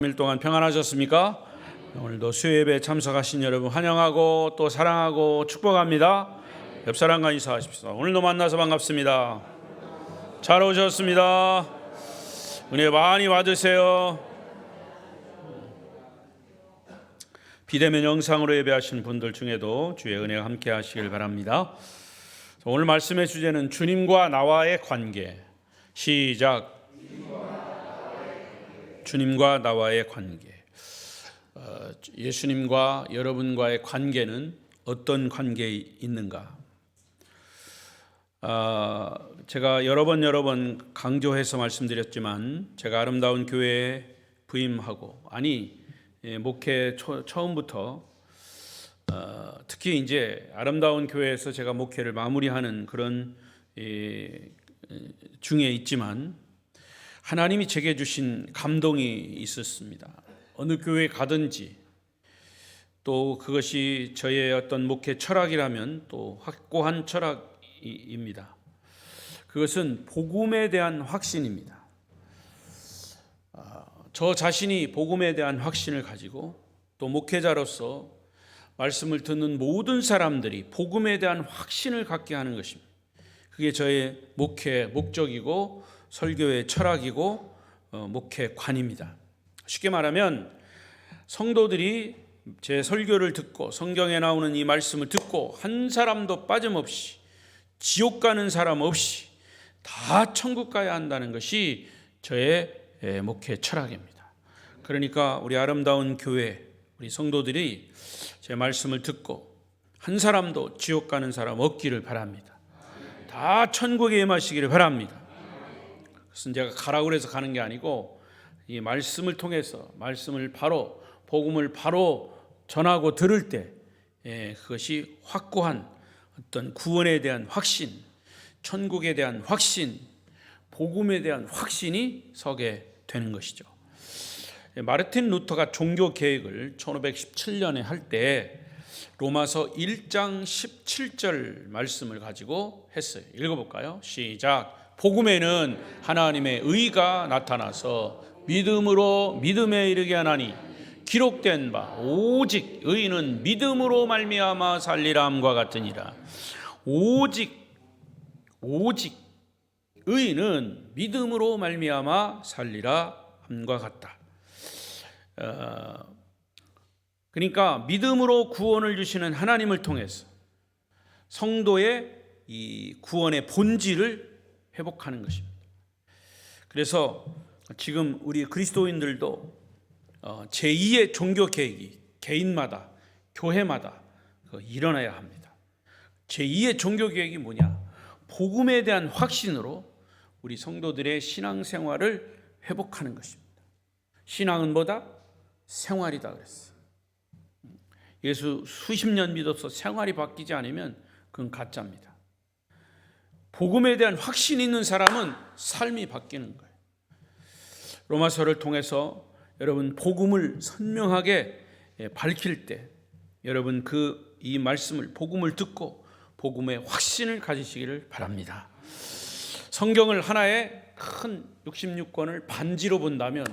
3일 동안 평안하셨습니까? 오늘도 수요예배에 참석하신 여러분 환영하고 또 사랑하고 축복합니다. 옆 사람과 인사하십시오. 오늘도 만나서 반갑습니다. 잘 오셨습니다. 은혜 많이 받으세요. 비대면 영상으로 예배하신 분들 중에도 주의 은혜와 함께 하시길 바랍니다. 오늘 말씀의 주제는 주님과 나와의 관계. 시작. 주님과 나와의 관계. 예수님과 여러분과의 관계는 어떤 관계에 있는가? 제가 여러 번 강조해서 말씀드렸지만 제가 아름다운 교회에 부임하고 목회 처음부터 특히 이제 아름다운 교회에서 제가 목회를 마무리하는 그런 중에 있지만 하나님이 제게 주신 감동이 있었습니다. 어느 교회에 가든지 또 그것이 저의 어떤 목회 철학이라면 또 확고한 철학입니다. 그것은 복음에 대한 확신입니다. 저 자신이 복음에 대한 확신을 가지고 또 목회자로서 말씀을 듣는 모든 사람들이 복음에 대한 확신을 갖게 하는 것입니다. 그게 저의 목회 목적이고 설교의 철학이고 목회관입니다. 쉽게 말하면 성도들이 제 설교를 듣고 성경에 나오는 이 말씀을 듣고 한 사람도 빠짐없이 지옥 가는 사람 없이 다 천국 가야 한다는 것이 저의 목회 철학입니다. 그러니까 우리 아름다운 교회 우리 성도들이 제 말씀을 듣고 한 사람도 지옥 가는 사람 없기를 바랍니다. 다 천국에 임하시기를 바랍니다. 그것은 제가 가라고 그래서 가는 게 아니고 이 말씀을 통해서 복음을 바로 전하고 들을 때 그것이 확고한 어떤 구원에 대한 확신, 천국에 대한 확신, 복음에 대한 확신이 서게 되는 것이죠. 마르틴 루터가 종교 개혁을 1517년에 할 때 로마서 1장 17절 말씀을 가지고 했어요. 읽어볼까요? 시작. 복음에는 하나님의 의가 나타나서 믿음에 이르게 하나니 기록된 바 오직 의인은 믿음으로 말미암아 살리라 함과 같으니라. 오직 의인은 믿음으로 말미암아 살리라 함과 같다. 그러니까 믿음으로 구원을 주시는 하나님을 통해서 성도의 이 구원의 본질을 회복하는 것입니다. 그래서 지금 우리 그리스도인들도 제2의 종교 개혁이 개인마다 교회마다 일어나야 합니다. 제2의 종교 개혁이 뭐냐? 복음에 대한 확신으로 우리 성도들의 신앙생활을 회복하는 것입니다. 신앙은 뭐다? 생활이다 그랬어요. 예수 수십 년 믿어서 생활이 바뀌지 않으면 그건 가짜입니다. 복음에 대한 확신이 있는 사람은 삶이 바뀌는 거예요. 로마서를 통해서 여러분 복음을 선명하게 밝힐 때 여러분 이 말씀을 복음을 듣고 복음의 확신을 가지시기를 바랍니다. 성경을 하나의 큰 66권을 반지로 본다면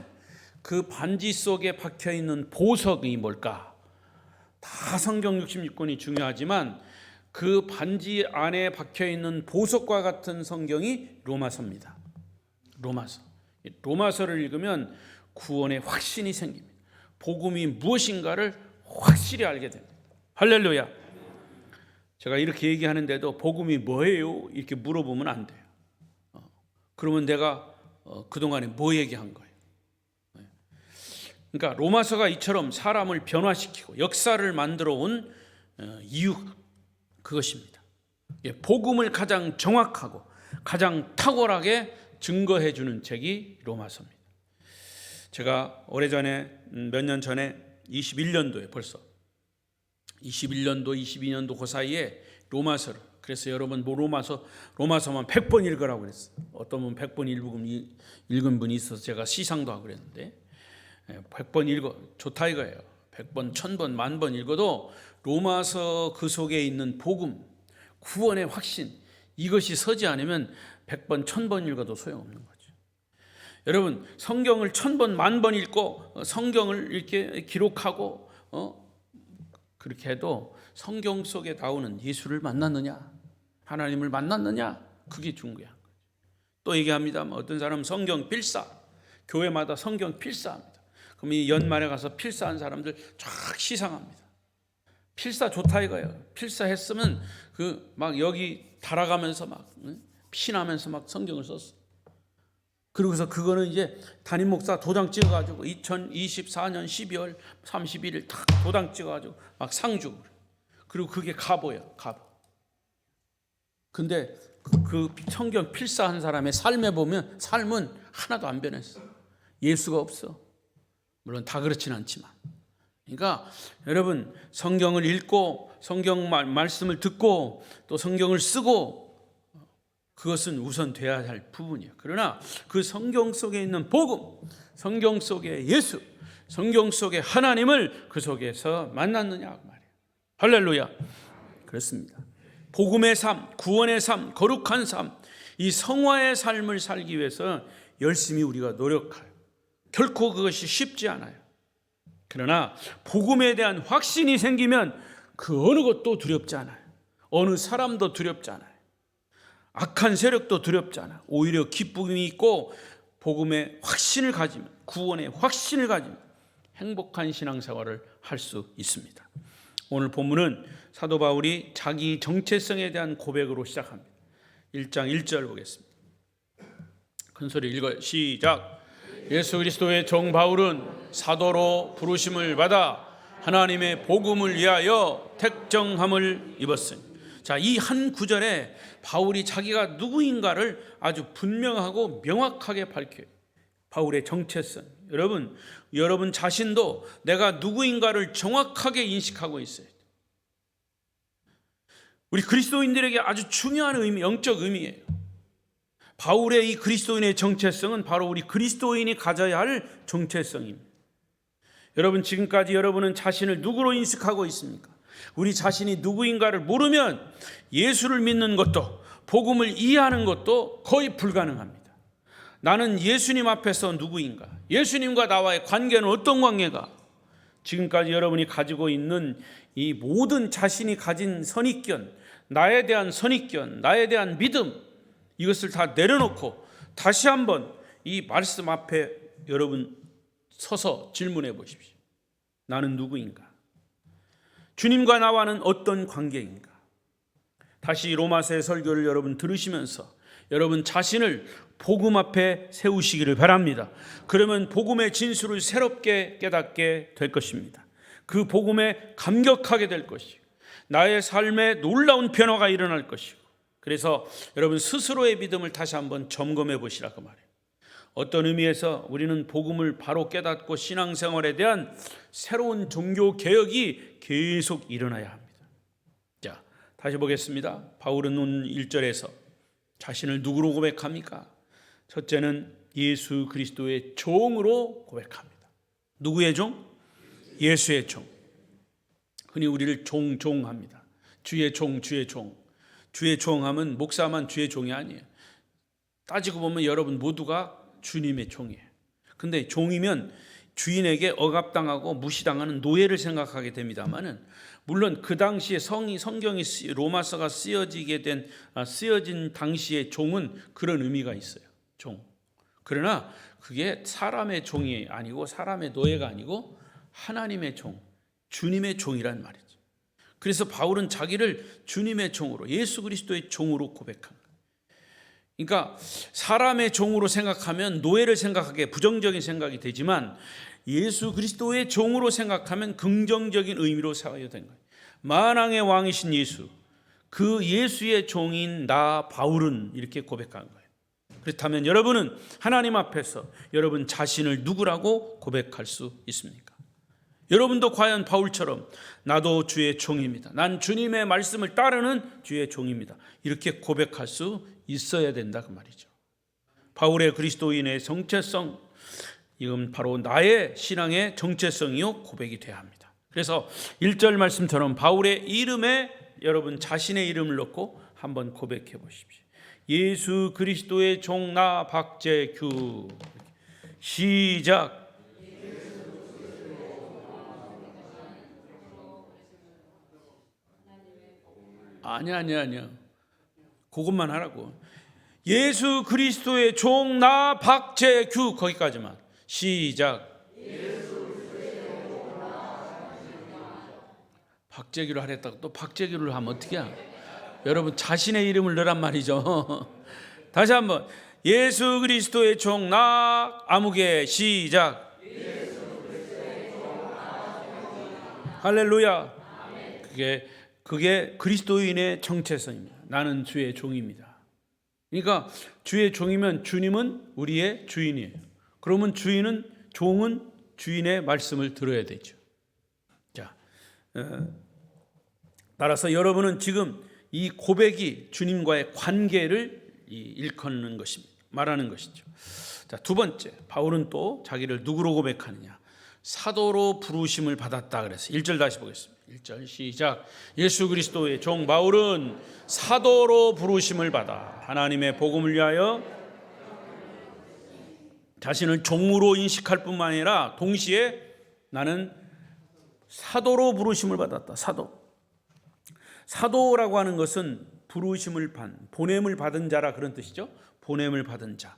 그 반지 속에 박혀 있는 보석이 뭘까? 다 성경 66권이 중요하지만 그 반지 안에 박혀 있는 보석과 같은 성경이 로마서입니다. 로마서를 읽으면 구원의 확신이 생깁니다. 복음이 무엇인가를 확실히 알게 됩니다. 할렐루야. 제가 이렇게 얘기하는데도 복음이 뭐예요? 이렇게 물어보면 안 돼요. 그러면 내가 그동안에 뭐 얘기한 거예요? 그러니까 로마서가 이처럼 사람을 변화시키고 역사를 만들어 온 이유 그것입니다. 복음을 가장 정확하고 가장 탁월하게 증거해 주는 책이 로마서입니다. 제가 오래전에 몇 년 전에 21년도에 벌써 21년도 22년도 그 사이에 로마서를 그래서 여러분 로마서만 100번 읽으라고 그랬어요. 어떤 분 100번 읽은 분이 있어서 제가 시상도 하고 그랬는데 100번 읽어 좋다 이거예요. 100번, 1000번, 10,000번 읽어도 로마서 그 속에 있는 복음, 구원의 확신 이것이 서지 않으면 100번, 1000번 읽어도 소용없는 거죠. 여러분 성경을 1000번, 10,000번 읽고 성경을 이렇게 기록하고 그렇게 해도 성경 속에 나오는 예수를 만났느냐, 하나님을 만났느냐, 그게 중요한 거죠. 또 얘기합니다. 어떤 사람은 성경 필사, 교회마다 성경 필사합니다. 그럼 이 연말에 가서 필사한 사람들 쫙 시상합니다. 필사 좋다 이거예요. 필사했으면 막 여기 달아가면서 막 피나면서 막 성경을 썼어. 그러고서 그거는 이제 담임 목사 도장 찍어가지고 2024년 12월 31일 탁 도장 찍어가지고 막 상 주고. 그리고 그게 갑오예요. 갑오. 근데 그 성경 필사한 사람의 삶에 보면 삶은 하나도 안 변했어. 예수가 없어. 물론 다 그렇진 않지만. 그러니까 여러분 성경을 읽고 성경 말씀을 듣고 또 성경을 쓰고 그것은 우선 돼야 할 부분이에요. 그러나 그 성경 속에 있는 복음, 성경 속의 예수, 성경 속의 하나님을 그 속에서 만났느냐 말이에요. 할렐루야. 그렇습니다. 복음의 삶, 구원의 삶, 거룩한 삶, 이 성화의 삶을 살기 위해서 열심히 우리가 노력해요. 결코 그것이 쉽지 않아요. 그러나 복음에 대한 확신이 생기면 그 어느 것도 두렵지 않아요. 어느 사람도 두렵지 않아요. 악한 세력도 두렵지 않아요. 오히려 기쁨이 있고 복음의 확신을 가지면, 구원의 확신을 가지면 행복한 신앙생활을 할 수 있습니다. 오늘 본문은 사도 바울이 자기 정체성에 대한 고백으로 시작합니다. 1장 1절 보겠습니다. 큰 소리 읽어요. 시작. 예수 그리스도의 종 바울은 사도로 부르심을 받아 하나님의 복음을 위하여 택정함을 입었으니. 자, 이 한 구절에 바울이 자기가 누구인가를 아주 분명하고 명확하게 밝혀요. 바울의 정체성. 여러분 자신도 내가 누구인가를 정확하게 인식하고 있어요. 우리 그리스도인들에게 아주 중요한 의미, 영적 의미예요. 바울의 이 그리스도인의 정체성은 바로 우리 그리스도인이 가져야 할 정체성입니다. 여러분 지금까지 여러분은 자신을 누구로 인식하고 있습니까? 우리 자신이 누구인가를 모르면 예수를 믿는 것도 복음을 이해하는 것도 거의 불가능합니다. 나는 예수님 앞에서 누구인가? 예수님과 나와의 관계는 어떤 관계가? 지금까지 여러분이 가지고 있는 이 모든 자신이 가진 선입견, 나에 대한 선입견, 나에 대한 믿음, 이것을 다 내려놓고 다시 한번 이 말씀 앞에 여러분 서서 질문해 보십시오. 나는 누구인가? 주님과 나와는 어떤 관계인가? 다시 로마서의 설교를 여러분 들으시면서 여러분 자신을 복음 앞에 세우시기를 바랍니다. 그러면 복음의 진수를 새롭게 깨닫게 될 것입니다. 그 복음에 감격하게 될 것이고 나의 삶에 놀라운 변화가 일어날 것이고, 그래서 여러분 스스로의 믿음을 다시 한번 점검해 보시라고 말해요. 어떤 의미에서 우리는 복음을 바로 깨닫고 신앙생활에 대한 새로운 종교 개혁이 계속 일어나야 합니다. 자, 다시 보겠습니다. 바울은 오늘 1절에서 자신을 누구로 고백합니까? 첫째는 예수 그리스도의 종으로 고백합니다. 누구의 종? 예수의 종. 흔히 우리를 종합니다. 주의 종, 주의 종. 주의 종하면 목사만 주의 종이 아니에요. 따지고 보면 여러분 모두가 주님의 종이에요. 근데 종이면 주인에게 억압당하고 무시당하는 노예를 생각하게 됩니다만은, 물론 그 당시에 성경이 로마서가 쓰여진 당시의 종은 그런 의미가 있어요. 종. 그러나 그게 사람의 종이 아니고 사람의 노예가 아니고 하나님의 종, 주님의 종이란 말이죠. 그래서 바울은 자기를 주님의 종으로, 예수 그리스도의 종으로 고백한 거예요. 그러니까 사람의 종으로 생각하면 노예를 생각하기에 부정적인 생각이 되지만 예수 그리스도의 종으로 생각하면 긍정적인 의미로 사용된 거예요. 만왕의 왕이신 예수, 그 예수의 종인 나 바울은 이렇게 고백한 거예요. 그렇다면 여러분은 하나님 앞에서 여러분 자신을 누구라고 고백할 수 있습니까? 여러분도 과연 바울처럼 나도 주의 종입니다, 난 주님의 말씀을 따르는 주의 종입니다, 이렇게 고백할 수 있어야 된다 그 말이죠. 바울의 그리스도인의 정체성, 이건 바로 나의 신앙의 정체성이요 고백이 돼야 합니다. 그래서 1절 말씀처럼 바울의 이름에 여러분 자신의 이름을 넣고 한번 고백해 보십시오. 예수 그리스도의 종 나 박재규. 시작. 아니야. 그것만 하라고. 예수 그리스도의 종 나 박재규 거기까지만. 시작. 박재규를 하랬다고 또 박재규를 하면 어떻게 해? 여러분 자신의 이름을 넣으란 말이죠. 다시 한번. 예수 그리스도의 종 나 아무개. 시작. 할렐루야. 그게 그리스도인의 정체성입니다. 나는 주의 종입니다. 그러니까 주의 종이면 주님은 우리의 주인이에요. 그러면 종은 주인의 말씀을 들어야 되죠. 자, 따라서 여러분은 지금 이 고백이 주님과의 관계를 일컫는 것입니다. 말하는 것이죠. 자, 두 번째, 바울은 또 자기를 누구로 고백하느냐? 사도로 부르심을 받았다 그래서 1절 다시 보겠습니다. 1절 시작. 예수 그리스도의 종 바울은 사도로 부르심을 받아 하나님의 복음을 위하여 자신을 종으로 인식할 뿐만 아니라 동시에 나는 사도로 부르심을 받았다. 사도라고 하는 것은 부르심을 보냄을 받은 자라 그런 뜻이죠. 보냄을 받은 자.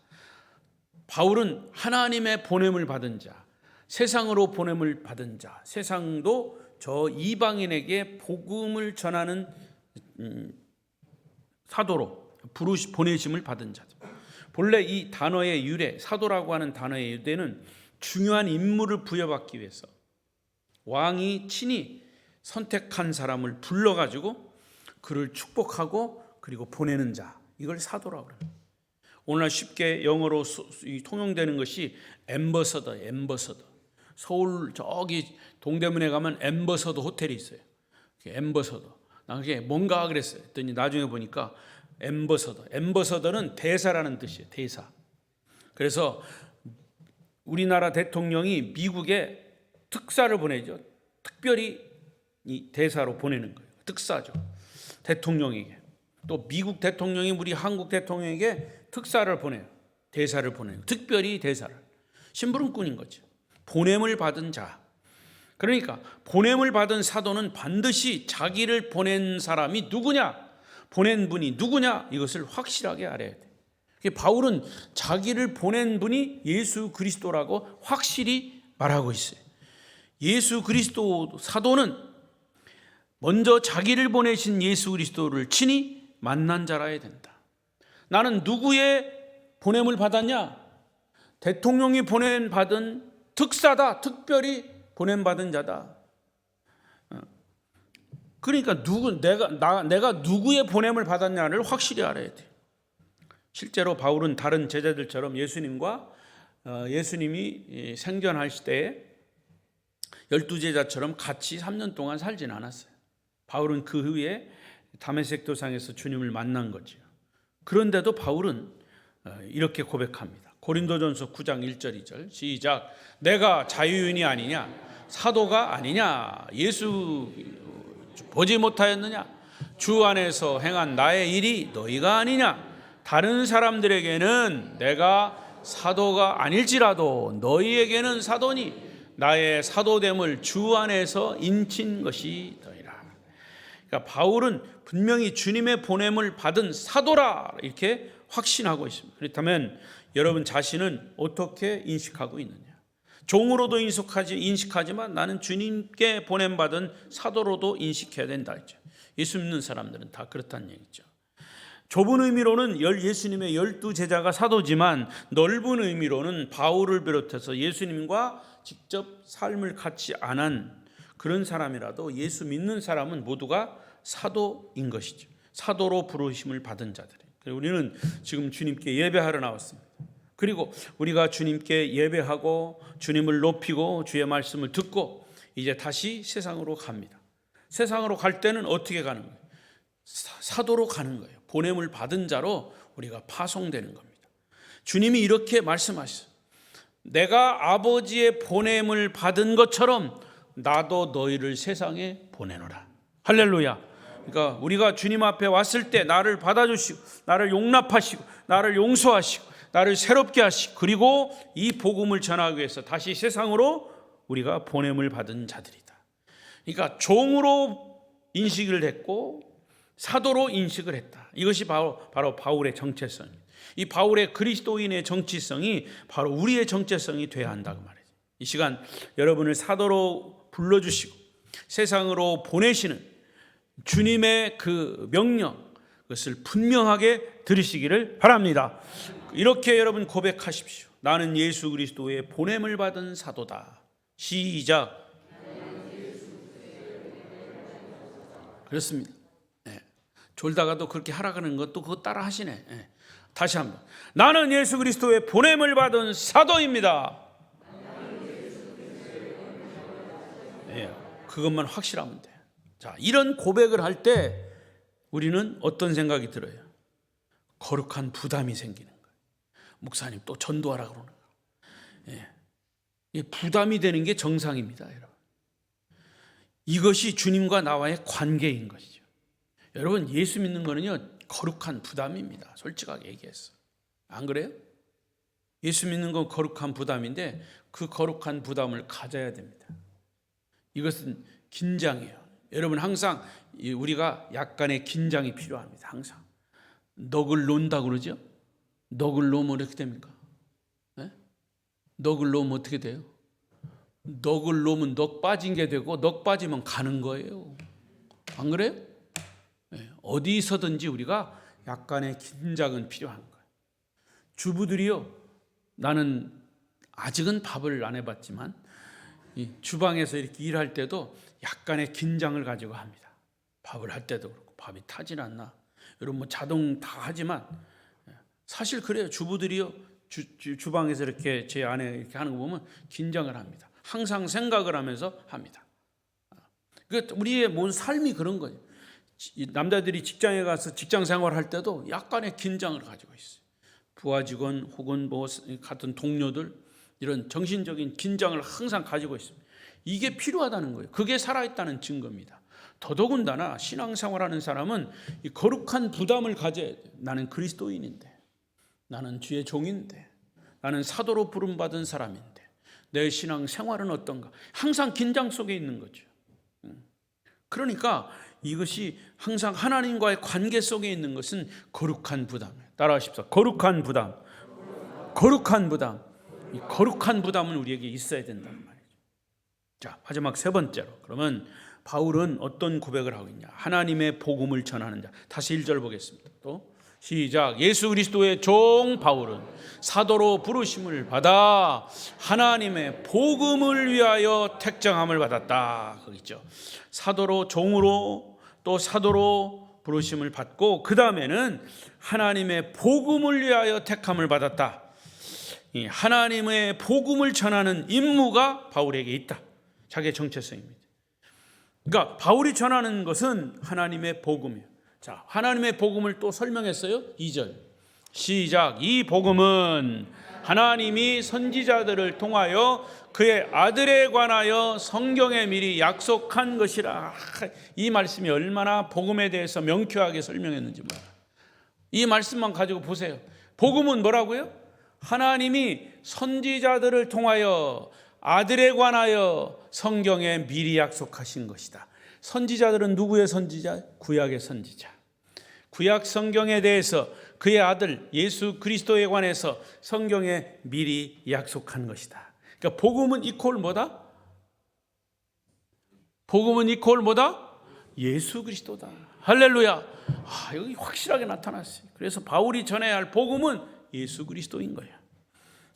바울은 하나님의 보냄을 받은 자, 세상으로 보냄을 받은 자, 세상도 저 이방인에게 복음을 전하는 사도로 보내심을 받은 자죠. 본래 이 단어의 유래, 사도라고 하는 단어의 유래는 중요한 임무를 부여받기 위해서 왕이 친히 선택한 사람을 불러가지고 그를 축복하고 그리고 보내는 자, 이걸 사도라고 합니다. 오늘날 쉽게 영어로 통용되는 것이 엠버서더. 서울 저기 동대문에 가면 엠버서더 호텔이 있어요. 엠버서더. 나 그게 뭔가 그랬어요. 했더니 나중에 보니까 엠버서더는 대사라는 뜻이에요. 대사. 그래서 우리나라 대통령이 미국에 특사를 보내죠. 특별히 이 대사로 보내는 거예요. 특사죠. 대통령에게. 또 미국 대통령이 우리 한국 대통령에게 특사를 보내요. 대사를 보내요. 특별히 대사를. 심부름꾼인 거죠. 보냄을 받은 자. 그러니까 보냄을 받은 사도는 반드시 자기를 보낸 사람이 누구냐, 보낸 분이 누구냐, 이것을 확실하게 알아야 돼. 바울은 자기를 보낸 분이 예수 그리스도라고 확실히 말하고 있어요. 예수 그리스도 사도는 먼저 자기를 보내신 예수 그리스도를 친히 만난 자라야 된다. 나는 누구의 보냄을 받았냐? 대통령이 보냄받은 특사다. 특별히 보냄받은 자다. 그러니까 내가 누구의 보냄을 받았냐를 확실히 알아야 돼. 실제로 바울은 다른 제자들처럼 예수님이 생전하실 때에 12제자처럼 같이 3년 동안 살진 않았어요. 바울은 그 후에 다메섹 도상에서 주님을 만난 거죠. 그런데도 바울은 이렇게 고백합니다. 고린도전서 9장 1절 2절 시작. 내가 자유인이 아니냐, 사도가 아니냐, 예수 보지 못하였느냐, 주 안에서 행한 나의 일이 너희가 아니냐, 다른 사람들에게는 내가 사도가 아닐지라도 너희에게는 사도니 나의 사도됨을 주 안에서 인친 것이 너희라. 그러니까 바울은 분명히 주님의 보냄을 받은 사도라 이렇게 확신하고 있습니다. 그렇다면 여러분 자신은 어떻게 인식하고 있느냐? 종으로도 인식하지만 나는 주님께 보냄받은 사도로도 인식해야 된다 했죠. 예수 믿는 사람들은 다 그렇다는 얘기죠. 좁은 의미로는 예수님의 12제자가 사도지만 넓은 의미로는 바울을 비롯해서 예수님과 직접 삶을 같이 안 한 그런 사람이라도 예수 믿는 사람은 모두가 사도인 것이죠. 사도로 부르심을 받은 자들. 우리는 지금 주님께 예배하러 나왔습니다. 그리고 우리가 주님께 예배하고 주님을 높이고 주의 말씀을 듣고 이제 다시 세상으로 갑니다. 세상으로 갈 때는 어떻게 가는 거예요? 사도로 가는 거예요. 보냄을 받은 자로 우리가 파송되는 겁니다. 주님이 이렇게 말씀하셨어요. 내가 아버지의 보냄을 받은 것처럼 나도 너희를 세상에 보내노라. 할렐루야. 그러니까 우리가 주님 앞에 왔을 때 나를 받아주시고 나를 용납하시고 나를 용서하시고 나를 새롭게 하시고 그리고 이 복음을 전하기 위해서 다시 세상으로 우리가 보냄을 받은 자들이다. 그러니까 종으로 인식을 했고 사도로 인식을 했다. 이것이 바로 바울의 정체성입니다. 이 바울의 그리스도인의 정체성이 바로 우리의 정체성이 되어야 한다고 말이죠. 이 시간 여러분을 사도로 불러주시고 세상으로 보내시는 주님의 그 명령, 그것을 분명하게 들으시기를 바랍니다. 이렇게 여러분 고백하십시오. 나는 예수 그리스도의 보냄을 받은 사도다. 시작. 그렇습니다. 네. 졸다가도 그렇게 하라는 것도 그거 따라 하시네. 네. 다시 한번. 나는 예수 그리스도의 보냄을 받은 사도입니다. 네. 그것만 확실하면 돼. 자, 이런 고백을 할 때 우리는 어떤 생각이 들어요? 거룩한 부담이 생기는 거예요. 목사님 또 전도하라고 그러는 거예요. 예. 부담이 되는 게 정상입니다, 여러분. 이것이 주님과 나와의 관계인 것이죠. 여러분, 예수 믿는 거는요, 거룩한 부담입니다. 솔직하게 얘기해서. 안 그래요? 예수 믿는 건 거룩한 부담인데 그 거룩한 부담을 가져야 됩니다. 이것은 긴장이에요. 여러분, 항상 우리가 약간의 긴장이 필요합니다. 항상. 넋을 놓는다고 그러죠? 넋을 놓으면 어떻게 됩니까? 네? 넋을 놓으면 어떻게 돼요? 넋을 놓으면 넋 빠진 게 되고 넋 빠지면 가는 거예요. 안 그래요? 네. 어디서든지 우리가 약간의 긴장은 필요한 거예요. 주부들이요, 나는 아직은 밥을 안 해봤지만 이 주방에서 이렇게 일할 때도 약간의 긴장을 가지고 합니다. 밥을 할 때도 그렇고 밥이 타질 않나. 여러분 뭐 자동 다 하지만 사실 그래요. 주부들이요 주방에서 이렇게 제 아내 이렇게 하는 거 보면 긴장을 합니다. 항상 생각을 하면서 합니다. 우리의 모든 삶이 그런 거예요. 남자들이 직장에 가서 직장 생활할 때도 약간의 긴장을 가지고 있어요. 부하 직원 혹은 뭐 같은 동료들 이런 정신적인 긴장을 항상 가지고 있습니다. 이게 필요하다는 거예요. 그게 살아있다는 증거입니다. 더더군다나 신앙생활하는 사람은 이 거룩한 부담을 가져야 돼요. 나는 그리스도인인데, 나는 주의 종인데, 나는 사도로 부름받은 사람인데 내 신앙생활은 어떤가? 항상 긴장 속에 있는 거죠. 그러니까 이것이 항상 하나님과의 관계 속에 있는 것은 거룩한 부담이에요. 따라하십시오. 거룩한 부담. 거룩한 부담. 이 거룩한 부담은 우리에게 있어야 된다는 말이죠. 자, 마지막 세 번째로, 그러면 바울은 어떤 고백을 하고 있냐? 하나님의 복음을 전하는 자. 다시 1절 보겠습니다. 또 시작. 예수 그리스도의 종 바울은 사도로 부르심을 받아 하나님의 복음을 위하여 택정함을 받았다. 거기 있죠. 사도로, 종으로, 또 사도로 부르심을 받고 그 다음에는 하나님의 복음을 위하여 택함을 받았다. 이 하나님의 복음을 전하는 임무가 바울에게 있다. 자기의 정체성입니다. 그러니까 바울이 전하는 것은 하나님의 복음이에요. 자, 하나님의 복음을 또 설명했어요. 2절 시작. 이 복음은 하나님이 선지자들을 통하여 그의 아들에 관하여 성경에 미리 약속한 것이라. 이 말씀이 얼마나 복음에 대해서 명쾌하게 설명했는지 몰라요. 이 말씀만 가지고 보세요. 복음은 뭐라고요? 하나님이 선지자들을 통하여 아들에 관하여 성경에 미리 약속하신 것이다. 선지자들은 누구의 선지자? 구약의 선지자. 구약 성경에 대해서 그의 아들 예수 그리스도에 관해서 성경에 미리 약속한 것이다. 그러니까 복음은 이퀄 뭐다? 복음은 이퀄 뭐다? 예수 그리스도다. 할렐루야. 여기 확실하게 나타났어요. 그래서 바울이 전해야 할 복음은 예수 그리스도인 거예요.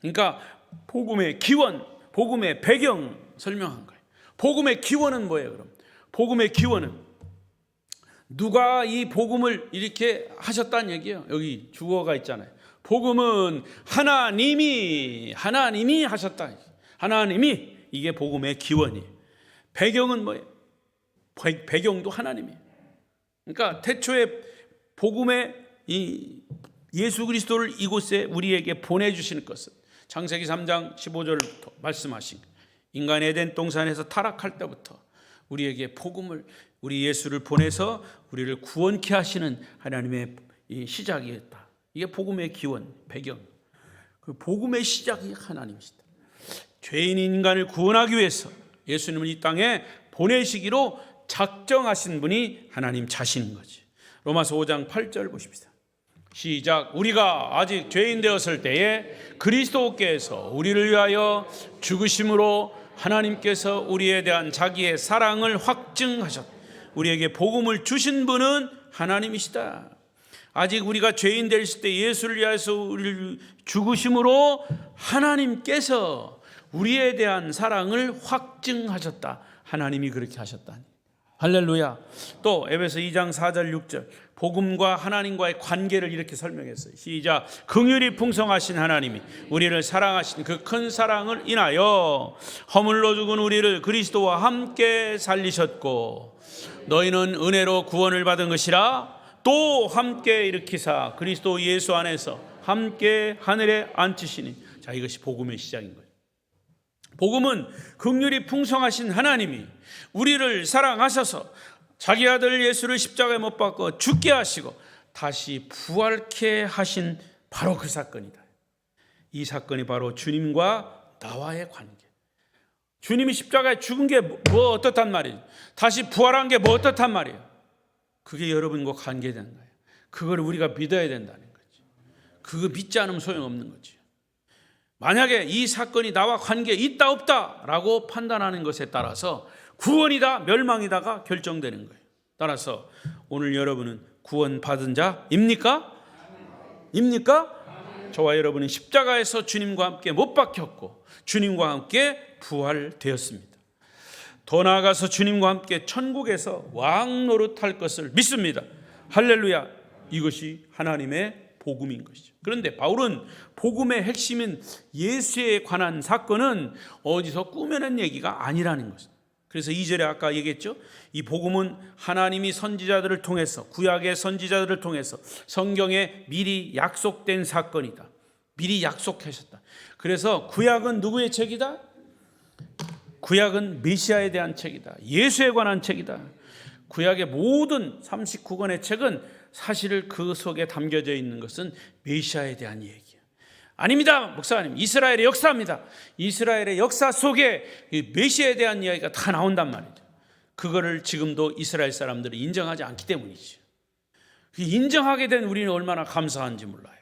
그러니까 복음의 기원, 복음의 배경 설명한 거예요. 복음의 기원은 뭐예요, 그럼? 복음의 기원은 누가 이 복음을 이렇게 하셨다는 얘기예요. 여기 주어가 있잖아요. 복음은 하나님이 하셨다. 하나님이, 이게 복음의 기원이에요. 배경은 뭐예요? 배경도 하나님이에요. 그러니까 태초에 복음의 이 예수 그리스도를 이곳에 우리에게 보내주시는 것은 창세기 3장 15절부터 말씀하신 인간 에덴 동산에서 타락할 때부터 우리에게 복음을, 우리 예수를 보내서 우리를 구원케 하시는 하나님의 이 시작이었다. 이게 복음의 기원, 배경. 그 복음의 시작이 하나님이시다. 죄인 인간을 구원하기 위해서 예수님을 이 땅에 보내시기로 작정하신 분이 하나님 자신인 거지. 로마서 5장 8절 보십시다. 시작. 우리가 아직 죄인 되었을 때에 그리스도께서 우리를 위하여 죽으심으로 하나님께서 우리에 대한 자기의 사랑을 확증하셨다. 우리에게 복음을 주신 분은 하나님이시다. 아직 우리가 죄인 되었을 때 예수를 위하여서 우리를 죽으심으로 하나님께서 우리에 대한 사랑을 확증하셨다. 하나님이 그렇게 하셨다. 할렐루야. 또 에베소 2장 4절 6절 복음과 하나님과의 관계를 이렇게 설명했어요. 시작. 긍휼이 풍성하신 하나님이 우리를 사랑하신 그 큰 사랑을 인하여 허물로 죽은 우리를 그리스도와 함께 살리셨고 너희는 은혜로 구원을 받은 것이라 또 함께 일으키사 그리스도 예수 안에서 함께 하늘에 앉히시니. 자, 이것이 복음의 시작인 거예요. 복음은 긍휼이 풍성하신 하나님이 우리를 사랑하셔서 자기 아들 예수를 십자가에 못 박고 죽게 하시고 다시 부활케 하신 바로 그 사건이다. 이 사건이 바로 주님과 나와의 관계. 주님이 십자가에 죽은 게 뭐 어떻단 말이에요? 다시 부활한 게 뭐 어떻단 말이에요? 그게 여러분과 관계된 거예요. 그걸 우리가 믿어야 된다는 거지. 그거 믿지 않으면 소용없는 거지. 만약에 이 사건이 나와 관계 있다 없다라고 판단하는 것에 따라서 구원이다 멸망이다가 결정되는 거예요. 따라서 오늘 여러분은 구원받은 자입니까? 입니까? 저와 여러분은 십자가에서 주님과 함께 못 박혔고 주님과 함께 부활되었습니다. 더 나아가서 주님과 함께 천국에서 왕 노릇할 것을 믿습니다. 할렐루야. 이것이 하나님의 복음인 것이죠. 그런데 바울은 복음의 핵심인 예수에 관한 사건은 어디서 꾸며낸 얘기가 아니라는 것입니다. 그래서 2절에 아까 얘기했죠. 이 복음은 하나님이 선지자들을 통해서 구약의 선지자들을 통해서 성경에 미리 약속된 사건이다. 미리 약속하셨다. 그래서 구약은 누구의 책이다? 구약은 메시아에 대한 책이다. 예수에 관한 책이다. 구약의 모든 39권의 책은 사실 그 속에 담겨져 있는 것은 메시아에 대한 얘기예요. 아닙니다, 목사님. 이스라엘의 역사입니다. 이스라엘의 역사 속에 메시아에 대한 이야기가 다 나온단 말이죠. 그거를 지금도 이스라엘 사람들이 인정하지 않기 때문이죠. 인정하게 된 우리는 얼마나 감사한지 몰라요.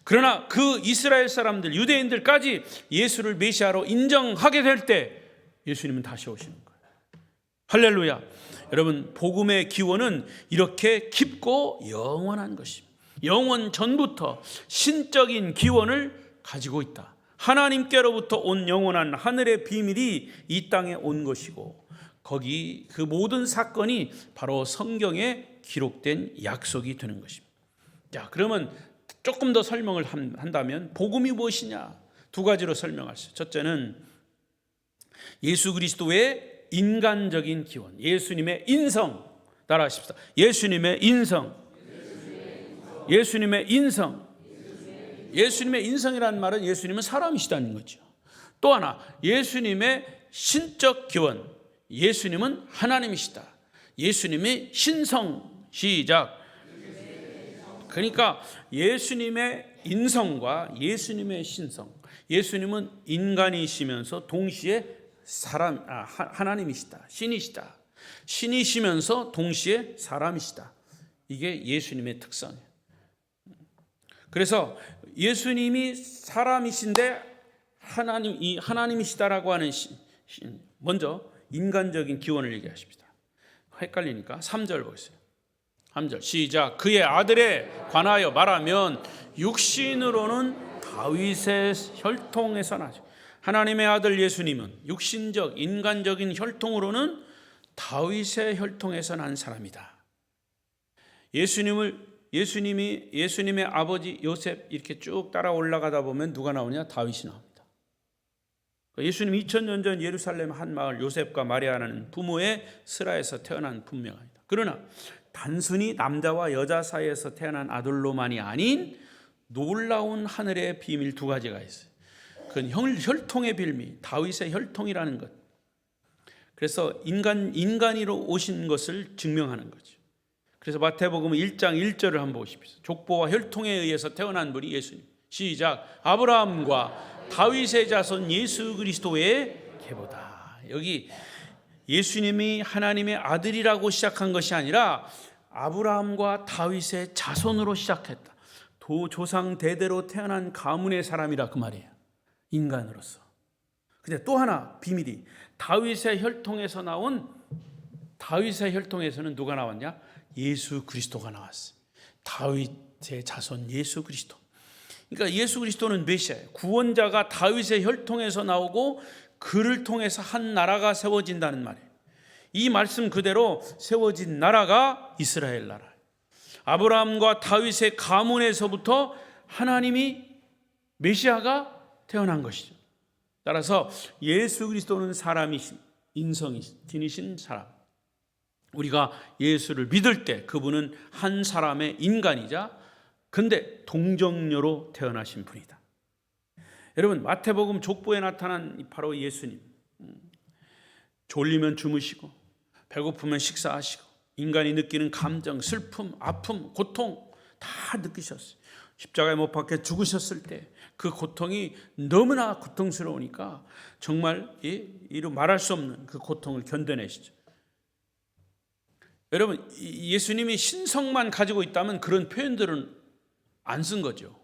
그러나 그 이스라엘 사람들, 유대인들까지 예수를 메시아로 인정하게 될 때 예수님은 다시 오시는 거예요. 할렐루야. 여러분, 복음의 기원은 이렇게 깊고 영원한 것입니다. 영원 전부터 신적인 기원을 가지고 있다. 하나님께로부터 온 영원한 하늘의 비밀이 이 땅에 온 것이고 거기 그 모든 사건이 바로 성경에 기록된 약속이 되는 것입니다. 자, 그러면 조금 더 설명을 한다면 복음이 무엇이냐? 두 가지로 설명할 수 있어요. 첫째는 예수 그리스도의 인간적인 기원, 예수님의 인성. 따라하십시다. 예수님의 인성. 예수님의 인성. 예수님의 인성이라는 말은 예수님은 사람이시다는 거죠. 또 하나, 예수님의 신적 기원. 예수님은 하나님이시다. 예수님의 신성. 시작. 그러니까 예수님의 인성과 예수님의 신성. 예수님은 인간이시면서 동시에 하나님이시다. 신이시다. 신이시면서 동시에 사람이시다. 이게 예수님의 특성이에요. 그래서 예수님이 사람이신데 하나님이시다라고 하는 먼저 인간적인 기원을 얘기하십니다. 헷갈리니까 3절 보세요. 3절 시작. 그의 아들에 관하여 말하면 육신으로는 다윗의 혈통에서 나죠. 하나님의 아들 예수님은 육신적 인간적인 혈통으로는 다윗의 혈통에서 난 사람이다. 예수님의 아버지 요셉 이렇게 쭉 따라 올라가다 보면 누가 나오냐? 다윗이 나옵니다. 예수님 2000년 전 예루살렘 한 마을 요셉과 마리아라는 부모의 슬하에서 태어난 분명합니다. 그러나 단순히 남자와 여자 사이에서 태어난 아들로만이 아닌 놀라운 하늘의 비밀 두 가지가 있어요. 그건 혈통의 비밀, 다윗의 혈통이라는 것. 그래서 인간이로 오신 것을 증명하는 거죠. 그래서 마태복음 1장 1절을 한번 보십시오. 족보와 혈통에 의해서 태어난 분이 예수님. 시작. 아브라함과 다윗의 자손 예수 그리스도의 계보다. 여기 예수님이 하나님의 아들이라고 시작한 것이 아니라 아브라함과 다윗의 자손으로 시작했다. 조상 대대로 태어난 가문의 사람이라 그 말이에요. 인간으로서. 근데 또 하나 비밀이, 다윗의 혈통에서는 누가 나왔냐? 예수 그리스도가 나왔어요. 다윗의 자손 예수 그리스도. 그러니까 예수 그리스도는 메시아예요. 구원자가 다윗의 혈통에서 나오고 그를 통해서 한 나라가 세워진다는 말이에요. 이 말씀 그대로 세워진 나라가 이스라엘 나라예요. 아브라함과 다윗의 가문에서부터 하나님이 메시아가 태어난 것이죠. 따라서 예수 그리스도는 사람이신, 인성이신 사람. 우리가 예수를 믿을 때 그분은 한 사람의 인간이자 근데 동정녀로 태어나신 분이다. 여러분, 마태복음 족보에 나타난 바로 예수님, 졸리면 주무시고 배고프면 식사하시고 인간이 느끼는 감정, 슬픔, 아픔, 고통 다 느끼셨어요. 십자가에 못 박혀 죽으셨을 때 그 고통이 너무나 고통스러우니까 정말 이루 말할 수 없는 그 고통을 견뎌내시죠. 여러분, 예수님이 신성만 가지고 있다면 그런 표현들은 안 쓴 거죠.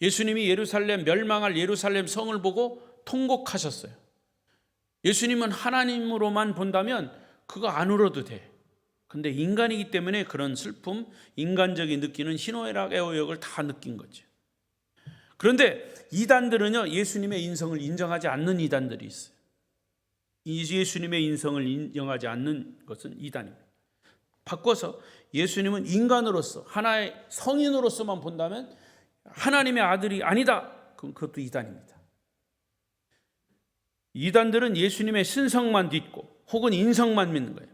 예수님이 멸망할 예루살렘 성을 보고 통곡하셨어요. 예수님은 하나님으로만 본다면 그거 안 울어도 돼. 근데 인간이기 때문에 그런 슬픔, 인간적인 느끼는 희노애락, 애호역을 다 느낀 거죠. 그런데 이단들은요, 예수님의 인성을 인정하지 않는 이단들이 있어요. 예수님의 인성을 인정하지 않는 것은 이단입니다. 바꿔서 예수님은 인간으로서, 하나의 성인으로서만 본다면 하나님의 아들이 아니다. 그럼 그것도 이단입니다. 이단들은 예수님의 신성만 믿고 혹은 인성만 믿는 거예요.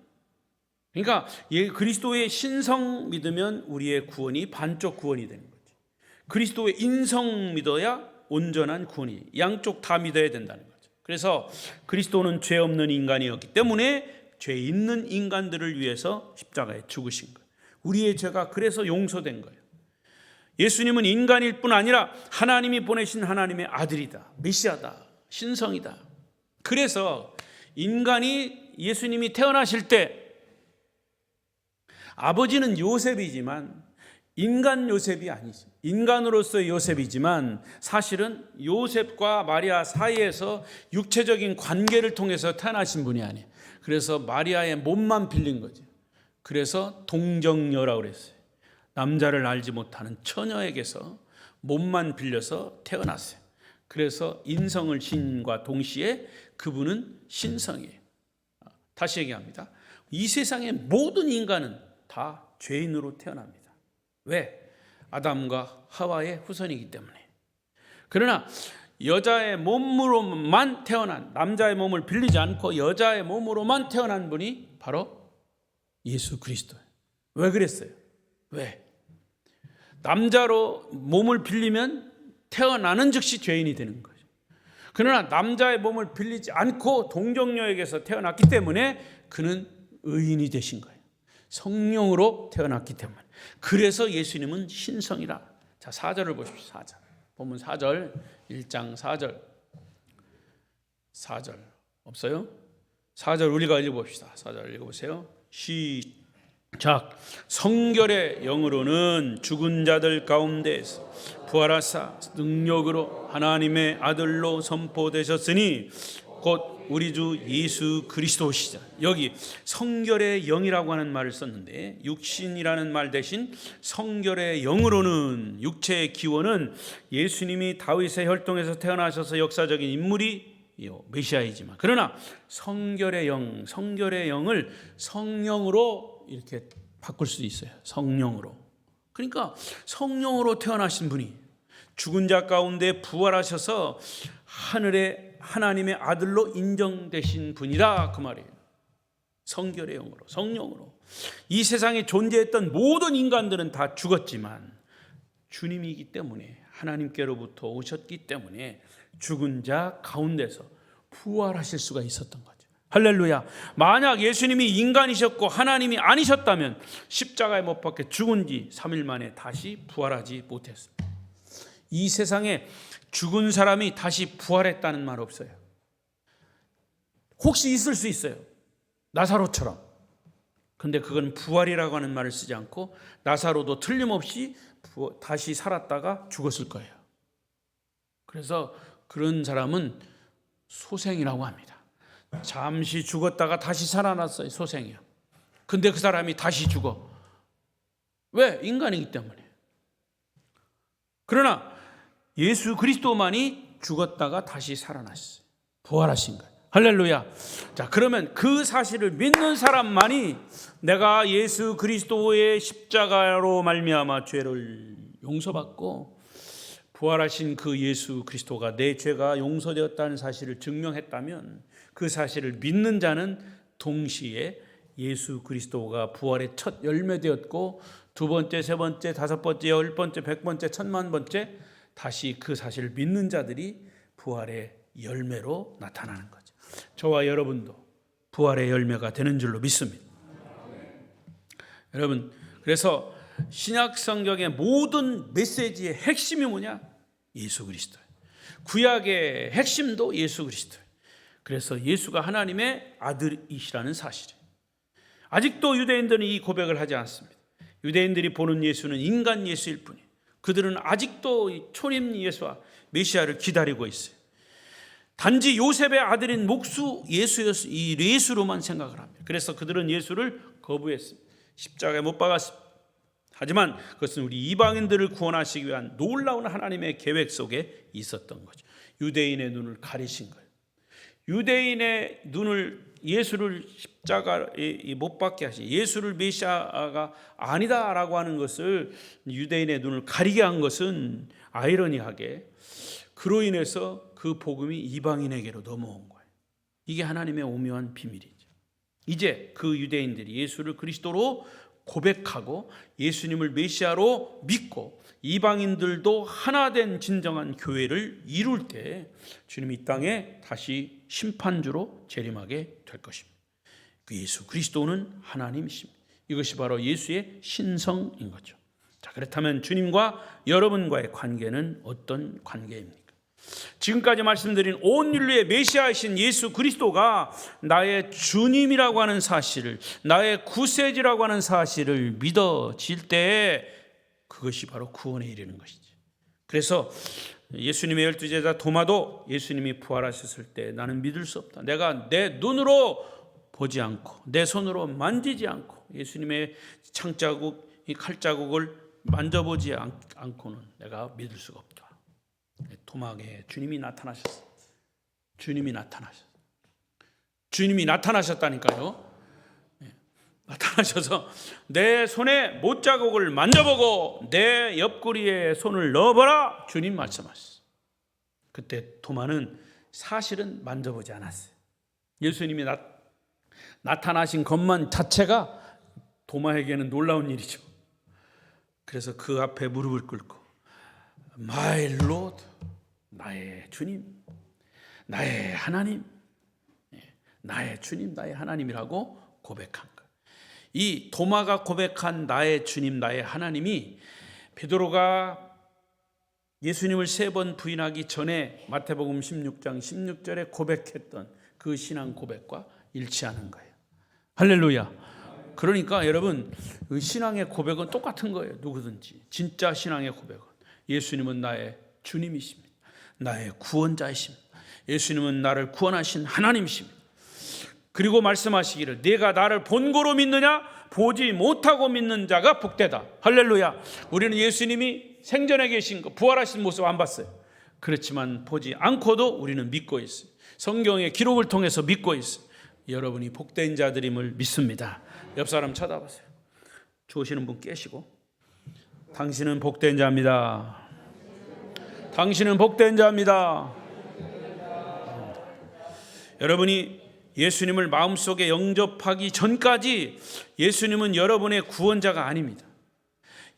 그러니까 그리스도의 신성 믿으면 우리의 구원이 반쪽 구원이 되는 거죠. 그리스도의 인성 믿어야 온전한 구원이, 양쪽 다 믿어야 된다는 거죠. 그래서 그리스도는 죄 없는 인간이었기 때문에 죄 있는 인간들을 위해서 십자가에 죽으신 거예요. 우리의 죄가 그래서 용서된 거예요. 예수님은 인간일 뿐 아니라 하나님이 보내신 하나님의 아들이다, 메시아다, 신성이다. 그래서 인간이 예수님이 태어나실 때 아버지는 요셉이지만 인간 요셉이 아니죠. 인간으로서의 요셉이지만 사실은 요셉과 마리아 사이에서 육체적인 관계를 통해서 태어나신 분이 아니에요. 그래서 마리아의 몸만 빌린 거죠. 그래서 동정녀라고 그랬어요. 남자를 알지 못하는 처녀에게서 몸만 빌려서 태어났어요. 그래서 인성을 신과 동시에 그분은 신성이에요. 다시 얘기합니다. 이 세상의 모든 인간은 다 죄인으로 태어납니다. 왜? 아담과 하와의 후손이기 때문에. 그러나 여자의 몸으로만 태어난, 남자의 몸을 빌리지 않고 여자의 몸으로만 태어난 분이 바로 예수 그리스도예요. 왜 그랬어요? 왜? 남자로 몸을 빌리면 태어나는 즉시 죄인이 되는 거죠. 그러나 남자의 몸을 빌리지 않고 동정녀에게서 태어났기 때문에 그는 의인이 되신 거예요. 성령으로 태어났기 때문에. 그래서 예수님은 신성이라. 자, 4절을 보십시오. 4절. 본문 4절, 1장 4절. 4절 없어요? 4절 우리가 읽어봅시다. 4절 읽어보세요. 시작. 성결의 영으로는 죽은 자들 가운데에서 부활하사 능력으로 하나님의 아들로 선포되셨으니 곧 우리 주 예수 그리스도시자. 여기 성결의 영이라고 하는 말을 썼는데 육신이라는 말 대신 성결의 영으로는, 육체의 기원은 예수님이 다윗의 혈통에서 태어나셔서 역사적인 인물이 메시아이지만, 그러나 성결의 영을 성령으로 이렇게 바꿀 수도 있어요. 성령으로. 그러니까 성령으로 태어나신 분이 죽은 자 가운데 부활하셔서 하늘의 하나님의 아들로 인정되신 분이라 그 말이에요. 성결의 영으로, 성령으로. 이 세상에 존재했던 모든 인간들은 다 죽었지만 주님이기 때문에, 하나님께로부터 오셨기 때문에 죽은 자 가운데서 부활하실 수가 있었던 거죠. 할렐루야. 만약 예수님이 인간이셨고 하나님이 아니셨다면 십자가에 못 박혀 죽은 지 3일 만에 다시 부활하지 못했습니다. 이 세상에 죽은 사람이 다시 부활했다는 말 없어요. 혹시 있을 수 있어요. 나사로처럼. 근데 그건 부활이라고 하는 말을 쓰지 않고 나사로도 틀림없이 다시 살았다가 죽었을 거예요. 그래서 그런 사람은 소생이라고 합니다. 잠시 죽었다가 다시 살아났어요. 소생이요. 근데 그 사람이 다시 죽어. 왜? 인간이기 때문에. 그러나 예수 그리스도만이 죽었다가 다시 살아났어요. 부활하신 거예요. 할렐루야. 자, 그러면 그 사실을 믿는 사람만이 내가 예수 그리스도의 십자가로 말미암아 죄를 용서받고 부활하신 그 예수 그리스도가 내 죄가 용서되었다는 사실을 증명했다면 그 사실을 믿는 자는 동시에 예수 그리스도가 부활의 첫 열매되었고 두 번째, 세 번째, 다섯 번째, 열 번째, 백 번째, 천만 번째 다시 그 사실을 믿는 자들이 부활의 열매로 나타나는 거죠. 저와 여러분도 부활의 열매가 되는 줄로 믿습니다. 여러분, 그래서 신약 성경의 모든 메시지의 핵심이 뭐냐? 예수 그리스도예요. 구약의 핵심도 예수 그리스도예요. 그래서 예수가 하나님의 아들이시라는 사실이에요. 아직도 유대인들은 이 고백을 하지 않습니다. 유대인들이 보는 예수는 인간 예수일 뿐이에요. 그들은 아직도 초림 예수와 메시아를 기다리고 있어요. 단지 요셉의 아들인 목수 예수로만 생각을 합니다. 그래서 그들은 예수를 거부했습니다. 십자가에 못 박았습니다. 하지만 그것은 우리 이방인들을 구원하시기 위한 놀라운 하나님의 계획 속에 있었던 거죠. 유대인의 눈을 가리신 거예요. 유대인의 눈을 예수를 십자가에 못 박게 하신 예수를 메시아가 아니다라고 하는 것을 유대인의 눈을 가리게 한 것은 아이러니하게 그로 인해서 그 복음이 이방인에게로 넘어온 거예요. 이게 하나님의 오묘한 비밀이죠. 이제 그 유대인들이 예수를 그리스도로 고백하고 예수님을 메시아로 믿고 이방인들도 하나 된 진정한 교회를 이룰 때 주님이 이 땅에 다시 심판주로 재림하게 될 것입니다. 그 예수 그리스도는 하나님이십니다. 이것이 바로 예수의 신성인 거죠. 자, 그렇다면 주님과 여러분과의 관계는 어떤 관계입니까? 지금까지 말씀드린 온 인류의 메시아이신 예수 그리스도가 나의 주님이라고 하는 사실을, 나의 구세주라고 하는 사실을 믿어질 때 그것이 바로 구원에 이르는 것이지. 그래서 예수님의 12제자 도마도 예수님이 부활하셨을 때 나는 믿을 수 없다. 내가 내 눈으로 보지 않고 내 손으로 만지지 않고 예수님의 창자국, 이 칼자국을 만져보지 않고는 내가 믿을 수가 없다. 도마에 주님이 나타나셨어요. 주님이 나타나셨어요. 주님이 나타나셨다니까요. 나타나셔서 내 손에 못자국을 만져보고 내 옆구리에 손을 넣어보라. 주님 말씀하셨어요. 그때 도마는 사실은 만져보지 않았어요. 예수님이 나타나신 것만 자체가 도마에게는 놀라운 일이죠. 그래서 그 앞에 무릎을 꿇고 My Lord, 나의 주님, 나의 하나님, 나의 주님, 나의 하나님이라고 고백한 거예요. 이 도마가 고백한 나의 주님, 나의 하나님이 베드로가 예수님을 3번 부인하기 전에 마태복음 16장 16절에 고백했던 그 신앙 고백과 일치하는 거예요. 할렐루야. 그러니까 여러분, 그 신앙의 고백은 똑같은 거예요. 누구든지. 진짜 신앙의 고백은 예수님은 나의 주님이십니다. 나의 구원자이십니다. 예수님은 나를 구원하신 하나님이십니다. 그리고 말씀하시기를 네가 나를 본고로 믿느냐? 보지 못하고 믿는 자가 복되다. 할렐루야. 우리는 예수님이 생전에 계신 거 부활하신 모습 안 봤어요. 그렇지만 보지 않고도 우리는 믿고 있어요. 성경의 기록을 통해서 믿고 있어요. 여러분이 복된 자들임을 믿습니다. 옆 사람 쳐다보세요. 좋으시는 분 깨시고 당신은 복된 자입니다. 당신은 복된 자입니다. 여러분이 예수님을 마음속에 영접하기 전까지 예수님은 여러분의 구원자가 아닙니다.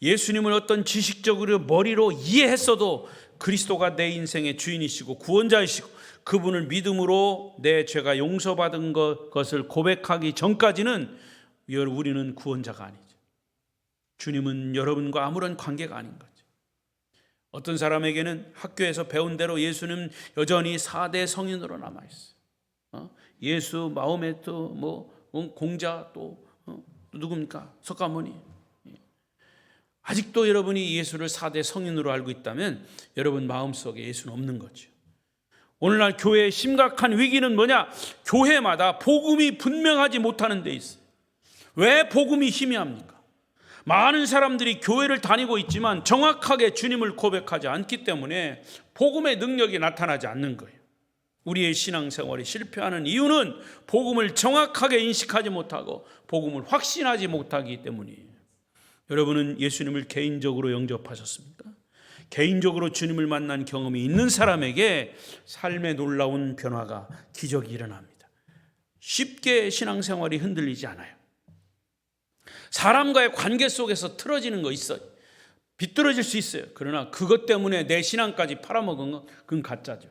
예수님을 어떤 지식적으로 머리로 이해했어도 그리스도가 내 인생의 주인이시고 구원자이시고 그분을 믿음으로 내 죄가 용서받은 것을 고백하기 전까지는 우리는 구원자가 아니죠. 주님은 여러분과 아무런 관계가 아닌 거죠. 어떤 사람에게는 학교에서 배운 대로 예수는 여전히 4대 성인으로 남아있어요. 예수, 마호메트, 공자, 또 누굽니까? 석가모니. 아직도 여러분이 예수를 4대 성인으로 알고 있다면 여러분 마음속에 예수는 없는 거죠. 오늘날 교회의 심각한 위기는 뭐냐? 교회마다 복음이 분명하지 못하는 데 있어요. 왜 복음이 희미합니까? 많은 사람들이 교회를 다니고 있지만 정확하게 주님을 고백하지 않기 때문에 복음의 능력이 나타나지 않는 거예요. 우리의 신앙생활이 실패하는 이유는 복음을 정확하게 인식하지 못하고 복음을 확신하지 못하기 때문이에요. 여러분은 예수님을 개인적으로 영접하셨습니까? 개인적으로 주님을 만난 경험이 있는 사람에게 삶의 놀라운 변화가, 기적이 일어납니다. 쉽게 신앙생활이 흔들리지 않아요. 사람과의 관계 속에서 틀어지는 거 있어요. 비뚤어질 수 있어요. 그러나 그것 때문에 내 신앙까지 팔아먹은 건 그건 가짜죠.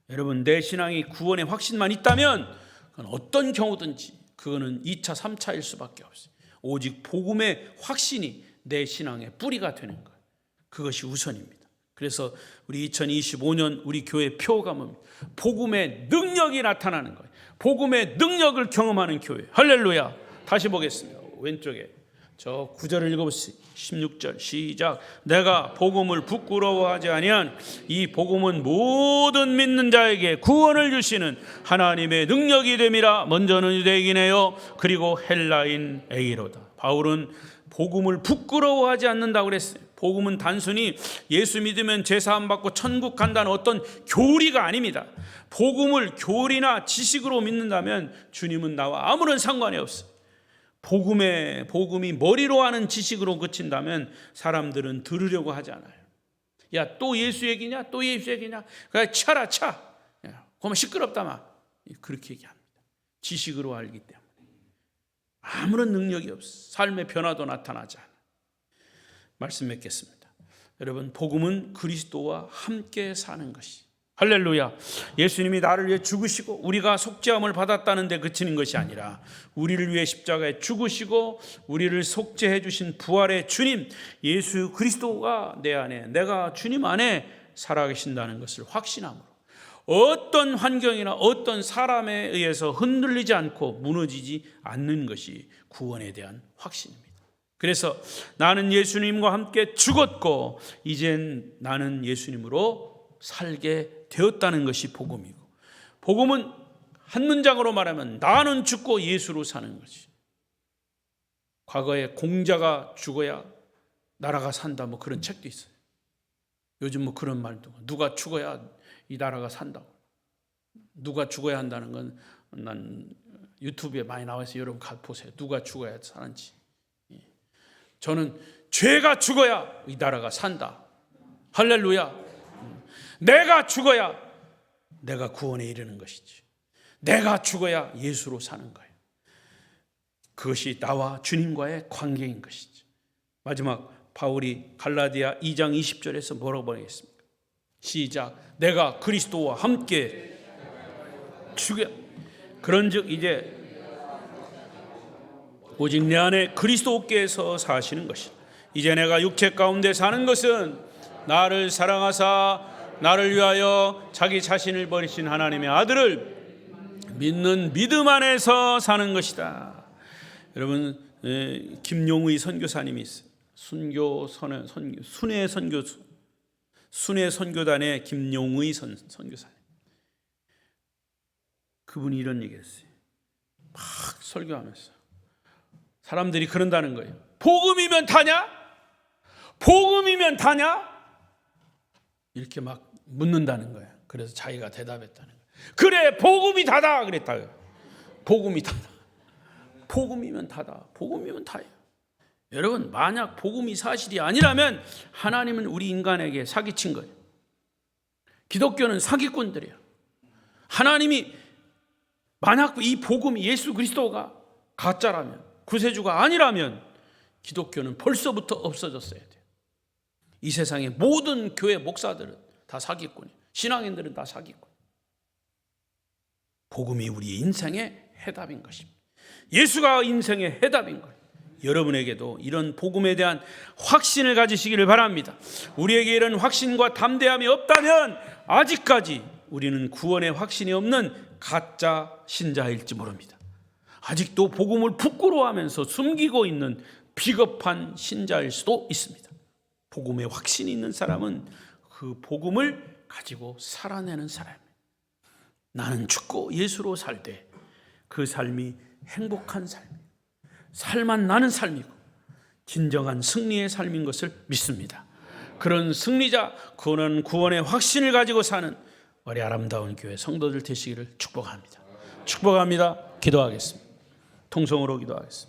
여러분, 내 신앙이 구원의 확신만 있다면 그건 어떤 경우든지 그거는 2차, 3차일 수밖에 없어요. 오직 복음의 확신이 내 신앙의 뿌리가 되는 거예요. 그것이 우선입니다. 그래서 우리 2025년 우리 교회 표가 뭡니까? 복음의 능력이 나타나는 거예요. 복음의 능력을 경험하는 교회. 할렐루야. 다시 보겠습니다. 왼쪽에 저 9절을 읽어보세요. 16절 시작. 내가 복음을 부끄러워하지 아니한 이 복음은 모든 믿는 자에게 구원을 주시는 하나님의 능력이 됨이라. 먼저는 유대인이요 그리고 헬라인 에이로다. 바울은 복음을 부끄러워하지 않는다고 그랬어요. 복음은 단순히 예수 믿으면 제사함 받고 천국 간다는 어떤 교리가 아닙니다. 복음을 교리나 지식으로 믿는다면 주님은 나와 아무런 상관이 없어요. 복음이 머리로 하는 지식으로 그친다면 사람들은 들으려고 하지 않아요. 야, 또 예수 얘기냐? 또 예수 얘기냐? 그냥 차라 차. 그러면 시끄럽다마. 그렇게 얘기합니다. 지식으로 알기 때문에. 아무런 능력이 없어. 삶의 변화도 나타나지 않아. 말씀 맺겠습니다. 여러분, 복음은 그리스도와 함께 사는 것이. 할렐루야. 예수님이 나를 위해 죽으시고 우리가 속죄함을 받았다는 데 그치는 것이 아니라 우리를 위해 십자가에 죽으시고 우리를 속죄해 주신 부활의 주님 예수 그리스도가 내 안에, 내가 주님 안에 살아계신다는 것을 확신함으로 어떤 환경이나 어떤 사람에 의해서 흔들리지 않고 무너지지 않는 것이 구원에 대한 확신입니다. 그래서 나는 예수님과 함께 죽었고 이젠 나는 예수님으로 살게 되었다는 것이 복음이고, 복음은 한 문장으로 말하면 나는 죽고 예수로 사는 거지. 과거에 공자가 죽어야 나라가 산다 뭐 그런 책도 있어요. 요즘 뭐 그런 말도, 누가 죽어야 이 나라가 산다고. 누가 죽어야 한다는 건 난 유튜브에 많이 나와 있어요. 여러분 가 보세요. 누가 죽어야 사는지. 저는 죄가 죽어야 이 나라가 산다. 할렐루야. 내가 죽어야 내가 구원에 이르는 것이지. 내가 죽어야 예수로 사는 거예요. 그것이 나와 주님과의 관계인 것이지. 마지막 바울이 갈라디아 2장 20절에서 뭐라고 보내겠습니까? 시작. 내가 그리스도와 함께 죽여. 그런즉 이제 오직 내 안에 그리스도께서 사시는 것이다. 이제 내가 육체 가운데 사는 것은 나를 사랑하사 나를 위하여 자기 자신을 버리신 하나님의 아들을 믿는 믿음 안에서 사는 것이다. 여러분, 김용의 선교사님이 있어요. 순회 선교단의 김용의 선교사님. 그분이 이런 얘기를 했어요. 막 설교하면서 사람들이 그런다는 거예요. 복음이면 다냐? 복음이면 다냐? 이렇게 막 묻는다는 거예요. 그래서 자기가 대답했다는 거예요. 그래, 복음이 다다 그랬다고요. 복음이 다다. 복음이면 다다. 복음이면 다예요. 여러분, 만약 복음이 사실이 아니라면 하나님은 우리 인간에게 사기친 거예요. 기독교는 사기꾼들이에요. 하나님이 만약 이 복음이 예수 그리스도가 가짜라면, 구세주가 아니라면 기독교는 벌써부터 없어졌어야 돼요. 이 세상의 모든 교회 목사들은 다 사기꾼이에요. 신앙인들은 다 사기꾼. 복음이 우리 인생의 해답인 것입니다. 예수가 인생의 해답인 거예요. 여러분에게도 이런 복음에 대한 확신을 가지시기를 바랍니다. 우리에게 이런 확신과 담대함이 없다면 아직까지 우리는 구원의 확신이 없는 가짜 신자일지 모릅니다. 아직도 복음을 부끄러워하면서 숨기고 있는 비겁한 신자일 수도 있습니다. 복음의 확신이 있는 사람은 그 복음을 가지고 살아내는 사람입니다. 나는 죽고 예수로 살 때 그 삶이 행복한 삶이에요. 살만 나는 삶이고 진정한 승리의 삶인 것을 믿습니다. 그런 승리자, 그런 구원의 확신을 가지고 사는 우리 아름다운 교회 성도들 되시기를 축복합니다. 축복합니다. 기도하겠습니다. 통성으로 기도하겠습니다.